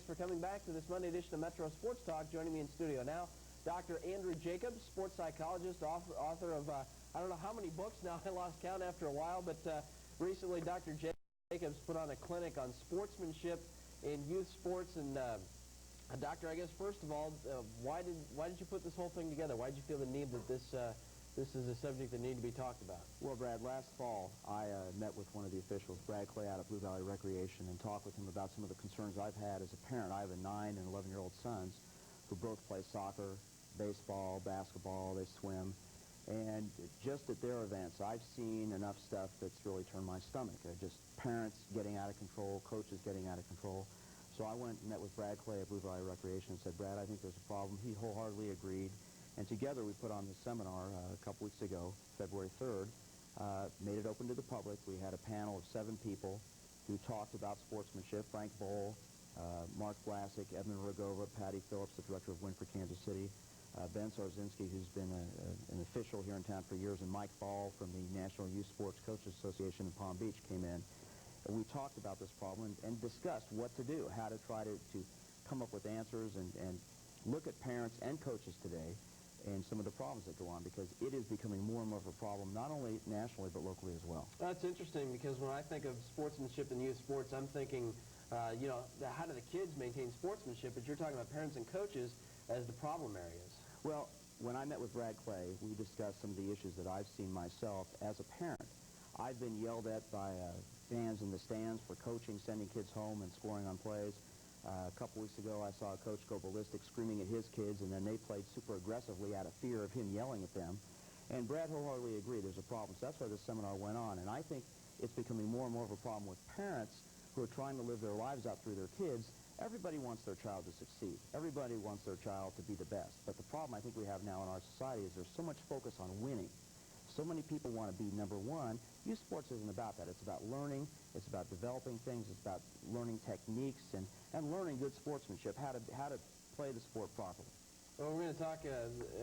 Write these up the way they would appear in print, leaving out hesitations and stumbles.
for coming back to this Monday edition of Metro Sports Talk. Joining me in studio now, Dr. Andrew Jacobs, sports psychologist, author of I don't know how many books now. I lost count after a while, but recently Dr. Jacobs put on a clinic on sportsmanship in youth sports. And Doctor, I guess first of all, why did you put this whole thing together? Why did you feel the need that this is a subject that needed to be talked about? Well, Brad, last fall I met with one of the officials, Brad Clay, out at Blue Valley Recreation, and talked with him about some of the concerns I've had as a parent. I have a 9- and 11-year-old sons who both play soccer, baseball, basketball, they swim. And just at their events, I've seen enough stuff that's really turned my stomach. Just parents getting out of control, coaches getting out of control. So I went and met with Brad Clay at Blue Valley Recreation and said, Brad, I think there's a problem. He wholeheartedly agreed. And together we put on this seminar a couple weeks ago, February 3rd, made it open to the public. We had a panel of 7 people who talked about sportsmanship. Frank Bowl, Mark Vlasic, Edmund Rogova, Patty Phillips, the director of Winford, Kansas City, Ben Sarzinski, who's been an official here in town for years, and Mike Ball from the National Youth Sports Coaches Association in Palm Beach came in. And we talked about this problem and discussed what to do, how to try to come up with answers and look at parents and coaches today and some of the problems that go on, because it is becoming more and more of a problem, not only nationally but locally as well. That's interesting, because when I think of sportsmanship in youth sports, I'm thinking, how do the kids maintain sportsmanship? But you're talking about parents and coaches as the problem areas. Well, when I met with Brad Clay, we discussed some of the issues that I've seen myself as a parent. I've been yelled at by fans in the stands for coaching, sending kids home and scoring on plays. A couple weeks ago, I saw a coach go ballistic, screaming at his kids, and then they played super aggressively out of fear of him yelling at them. And Brad wholeheartedly agreed there's a problem. So that's why this seminar went on. And I think it's becoming more and more of a problem with parents who are trying to live their lives out through their kids. Everybody wants their child to succeed. Everybody wants their child to be the best. But the problem I think we have now in our society is there's so much focus on winning. So many people want to be number one. Youth sports isn't about that. It's about learning. It's about developing things. It's about learning techniques and learning good sportsmanship, how to play the sport properly. Well, we're going to talk,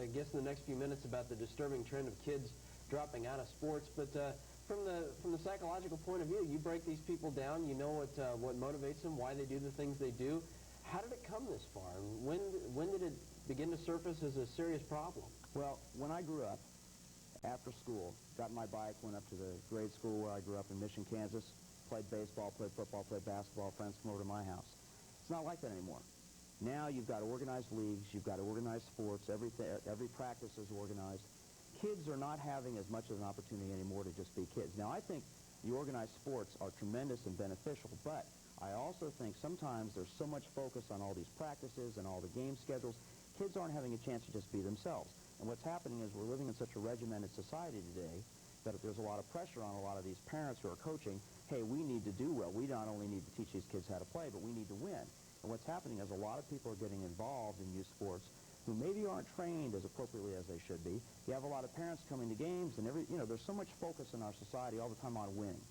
I guess, in the next few minutes about the disturbing trend of kids dropping out of sports. But from the psychological point of view, you break these people down. You know what motivates them, why they do the things they do. How did it come this far? When did it begin to surface as a serious problem? Well, when I grew up, after school, got my bike, went up to the grade school where I grew up in Mission, Kansas, played baseball, played football, played basketball. Friends come over to my house. It's not like that anymore. Now you've got organized leagues, you've got organized sports, every practice is organized. Kids are not having as much of an opportunity anymore to just be kids. Now, I think the organized sports are tremendous and beneficial, but I also think sometimes there's so much focus on all these practices and all the game schedules, kids aren't having a chance to just be themselves. And what's happening is we're living in such a regimented society today that there's a lot of pressure on a lot of these parents who are coaching. Hey, we need to do well. We not only need to teach these kids how to play, but we need to win. And what's happening is a lot of people are getting involved in youth sports who maybe aren't trained as appropriately as they should be. You have a lot of parents coming to games, and there's so much focus in our society all the time on winning.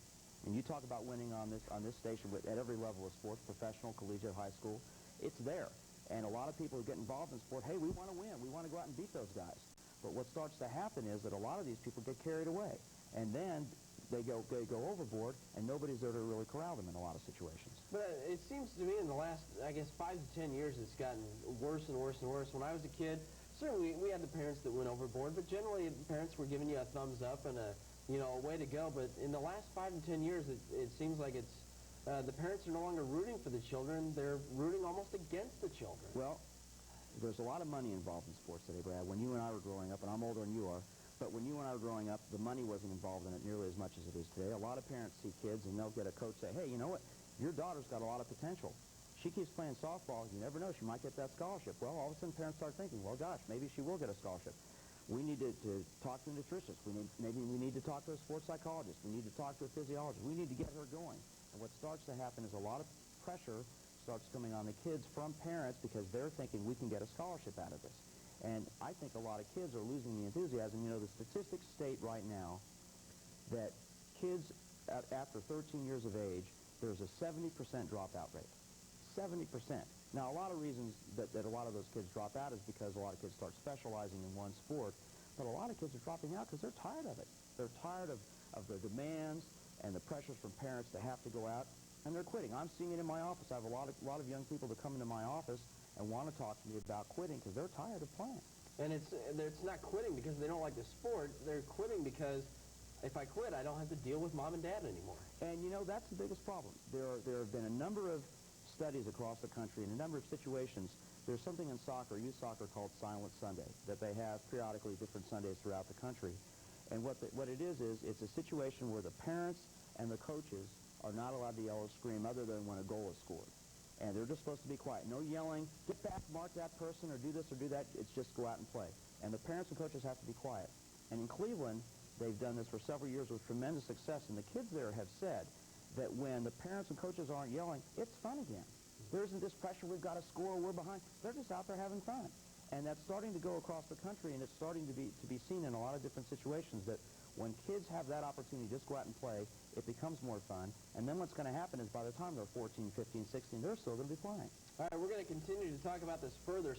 And you talk about winning on this station at every level of sports, professional, collegiate, high school. It's there. And a lot of people who get involved in sport, hey, we want to win. We want to go out and beat those guys. But what starts to happen is that a lot of these people get carried away. And then they go overboard, and nobody's there to really corral them in a lot of situations. But it seems to me in the last, I guess, 5 to 10 years, it's gotten worse and worse and worse. When I was a kid, certainly we had the parents that went overboard, but generally parents were giving you a thumbs up and a way to go. But in the last 5 to 10 years, it seems like it's the parents are no longer rooting for the children. They're rooting almost against the children. Well, there's a lot of money involved in sports today, Brad. When you and I were growing up, and I'm older than you are, but when you and I were growing up, the money wasn't involved in it nearly as much as it is today. A lot of parents see kids, and they'll get a coach say, hey, you know what? Your daughter's got a lot of potential. She keeps playing softball. You never know. She might get that scholarship. Well, all of a sudden, parents start thinking, well, gosh, maybe she will get a scholarship. We need to talk to a nutritionist. Maybe we need to talk to a sports psychologist. We need to talk to a physiologist. We need to get her going. And what starts to happen is a lot of pressure starts coming on the kids from parents because they're thinking we can get a scholarship out of this. And I think a lot of kids are losing the enthusiasm. You know, the statistics state right now that kids after 13 years of age, there's a 70% dropout rate. 70%. Now, a lot of reasons that a lot of those kids drop out is because a lot of kids start specializing in one sport. But a lot of kids are dropping out because they're tired of it. They're tired of the demands and the pressures from parents to have to go out and they're quitting. I'm seeing it in my office. I have a lot of young people that come into my office and want to talk to me about quitting because they're tired of playing. And it's not quitting because they don't like the sport. They're quitting because if I quit, I don't have to deal with mom and dad anymore. And, you know, that's the biggest problem. There have been a number of studies across the country in a number of situations. There's something in soccer, youth soccer, called Silent Sunday that they have periodically different Sundays throughout the country. And what it is it's a situation where the parents and the coaches are not allowed to yell or scream other than when a goal is scored. And they're just supposed to be quiet. No yelling, get back, mark that person, or do this or do that. It's just go out and play. And the parents and coaches have to be quiet. And in Cleveland, they've done this for several years with tremendous success. And the kids there have said that when the parents and coaches aren't yelling, it's fun again. There isn't this pressure, we've got to score, we're behind. They're just out there having fun. And that's starting to go across the country, and it's starting to be seen in a lot of different situations that when kids have that opportunity to just go out and play, it becomes more fun. And then what's going to happen is by the time they're 14, 15, 16, they're still going to be playing. All right, we're going to continue to talk about this further.